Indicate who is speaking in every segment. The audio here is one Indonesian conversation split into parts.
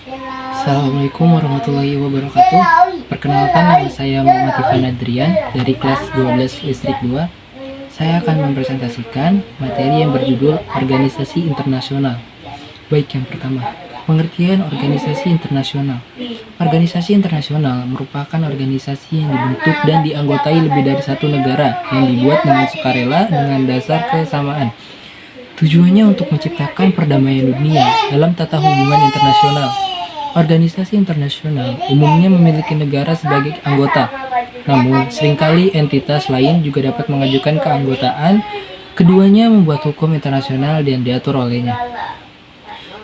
Speaker 1: Assalamualaikum warahmatullahi wabarakatuh. Perkenalkan, nama saya Muhammad Ivan Adrian dari kelas 12 Listrik 2. Saya akan mempresentasikan materi yang berjudul Organisasi Internasional. Baik, yang pertama, pengertian organisasi internasional. Organisasi internasional merupakan organisasi yang dibentuk dan dianggotai lebih dari satu negara yang dibuat dengan sukarela dengan dasar kesamaan. Tujuannya untuk menciptakan perdamaian dunia dalam tata hubungan internasional. Organisasi internasional umumnya memiliki negara sebagai anggota, namun seringkali entitas lain juga dapat mengajukan keanggotaan. Keduanya membuat hukum internasional dan diatur olehnya.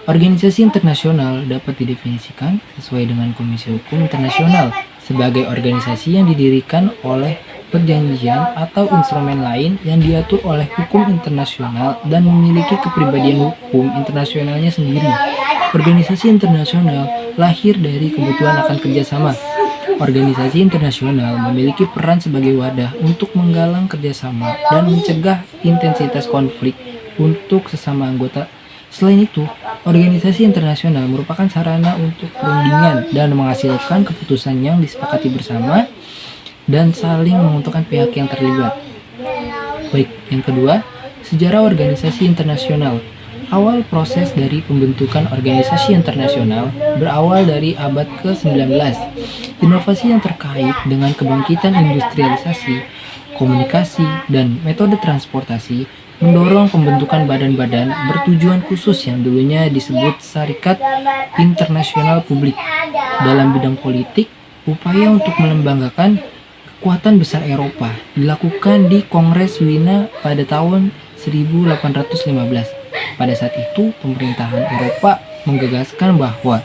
Speaker 1: Organisasi internasional dapat didefinisikan sesuai dengan Komisi Hukum Internasional sebagai organisasi yang didirikan oleh perjanjian atau instrumen lain yang diatur oleh hukum internasional dan memiliki kepribadian hukum internasionalnya sendiri. Organisasi internasional lahir dari kebutuhan akan kerjasama. Organisasi internasional memiliki peran sebagai wadah untuk menggalang kerjasama dan mencegah intensitas konflik untuk sesama anggota. Selain itu, organisasi internasional merupakan sarana untuk perundingan dan menghasilkan keputusan yang disepakati bersama dan saling menguntungkan pihak yang terlibat. Baik, yang kedua, sejarah organisasi internasional. Awal proses dari pembentukan organisasi internasional berawal dari abad ke-19. Inovasi yang terkait dengan kebangkitan industrialisasi, komunikasi, dan metode transportasi mendorong pembentukan badan-badan bertujuan khusus yang dulunya disebut Syarikat Internasional Publik. Dalam bidang politik, upaya untuk melembagakan kekuatan besar Eropa dilakukan di Kongres Wina pada tahun 1815. Pada saat itu, pemerintahan Eropa menggagaskan bahwa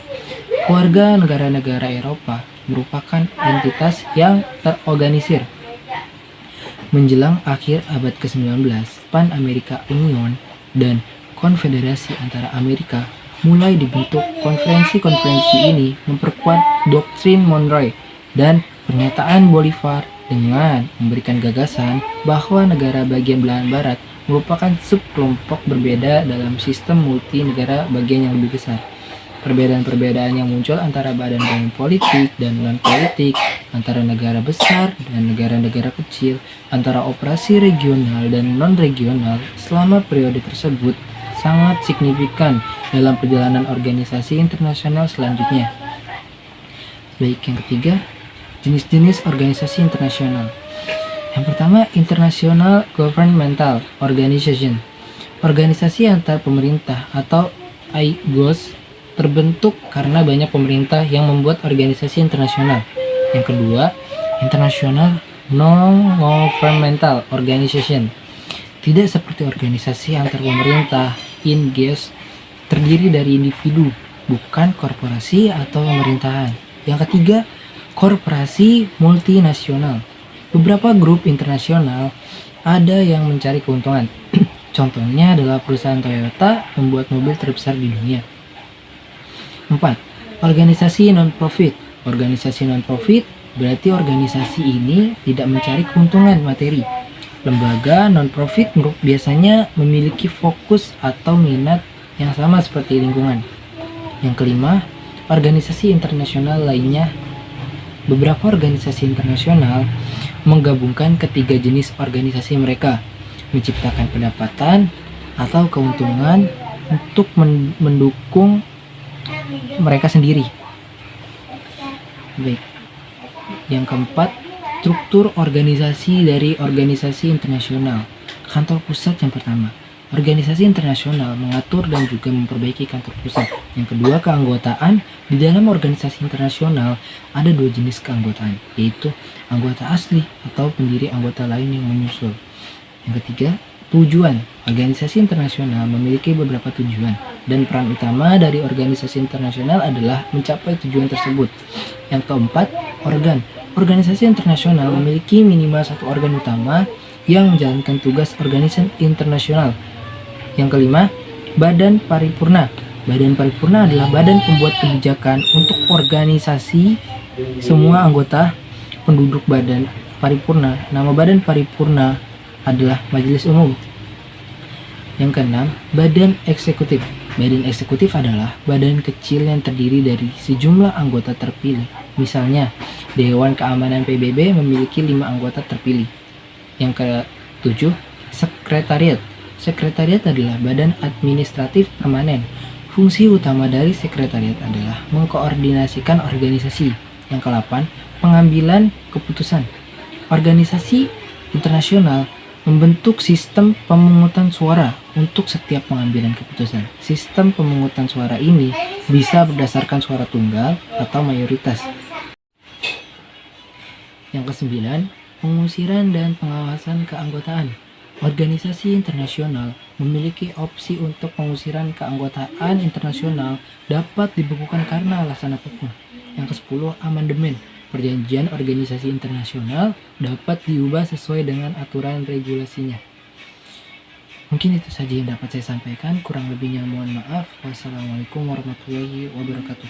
Speaker 1: keluarga negara-negara Eropa merupakan entitas yang terorganisir. Menjelang akhir abad ke-19, Pan America Union dan Konfederasi Antara Amerika mulai dibentuk. Konferensi-konferensi ini memperkuat doktrin Monroe dan pernyataan Bolivar dengan memberikan gagasan bahwa negara bagian belahan barat merupakan subkelompok berbeda dalam sistem multi negara bagian yang lebih besar. Perbedaan-perbedaan yang muncul antara badan-badan politik dan non-politik, antara negara besar dan negara-negara kecil, antara operasi regional dan non-regional selama periode tersebut sangat signifikan dalam perjalanan organisasi internasional selanjutnya. Baik, yang ketiga, jenis-jenis organisasi internasional. Yang pertama, International Governmental Organization. Organisasi antar pemerintah atau IGOS terbentuk karena banyak pemerintah yang membuat organisasi internasional. Yang kedua, International Non-Governmental Organization. Tidak seperti organisasi antar pemerintah, IGOS terdiri dari individu, bukan korporasi atau pemerintahan. Yang ketiga, korporasi multinasional. Beberapa grup internasional ada yang mencari keuntungan. Contohnya adalah perusahaan Toyota membuat mobil terbesar di dunia. 4. Organisasi non-profit. Organisasi non-profit berarti organisasi ini tidak mencari keuntungan materi. Lembaga non-profit biasanya memiliki fokus atau minat yang sama seperti lingkungan. Yang kelima, organisasi internasional lainnya. Beberapa organisasi internasional menggabungkan ketiga jenis organisasi mereka, menciptakan pendapatan atau keuntungan untuk mendukung mereka sendiri. Baik. Yang keempat, struktur organisasi dari organisasi internasional. Kantor pusat yang pertama. Organisasi internasional mengatur dan juga memperbaiki kantor pusat. Yang kedua, keanggotaan. Di dalam organisasi internasional ada dua jenis keanggotaan, yaitu anggota asli atau pendiri anggota lain yang menyusul. Yang ketiga, tujuan. Organisasi internasional memiliki beberapa tujuan dan peran utama dari organisasi internasional adalah mencapai tujuan tersebut. Yang keempat, organ. Organisasi internasional memiliki minimal satu organ utama yang menjalankan tugas organisasi internasional. Yang kelima, badan paripurna. Badan paripurna adalah badan pembuat kebijakan untuk organisasi semua anggota penduduk badan paripurna. Nama badan paripurna adalah Majelis Umum. Yang keenam, badan eksekutif. Badan eksekutif adalah badan kecil yang terdiri dari sejumlah anggota terpilih. Misalnya, Dewan Keamanan PBB memiliki 5 anggota terpilih. Yang ke-7, sekretariat. Sekretariat adalah badan administratif permanen. Fungsi utama dari sekretariat adalah mengkoordinasikan organisasi. Yang ke-8, pengambilan keputusan. Organisasi internasional membentuk sistem pemungutan suara untuk setiap pengambilan keputusan. Sistem pemungutan suara ini bisa berdasarkan suara tunggal atau mayoritas. Yang ke-9, pengusiran dan pengawasan keanggotaan. Organisasi internasional memiliki opsi untuk pengusiran keanggotaan internasional dapat dibekukan karena alasan apapun. Yang ke-10, amandemen. Perjanjian organisasi internasional dapat diubah sesuai dengan aturan regulasinya. Mungkin itu saja yang dapat saya sampaikan. Kurang lebihnya mohon maaf. Wassalamualaikum warahmatullahi wabarakatuh.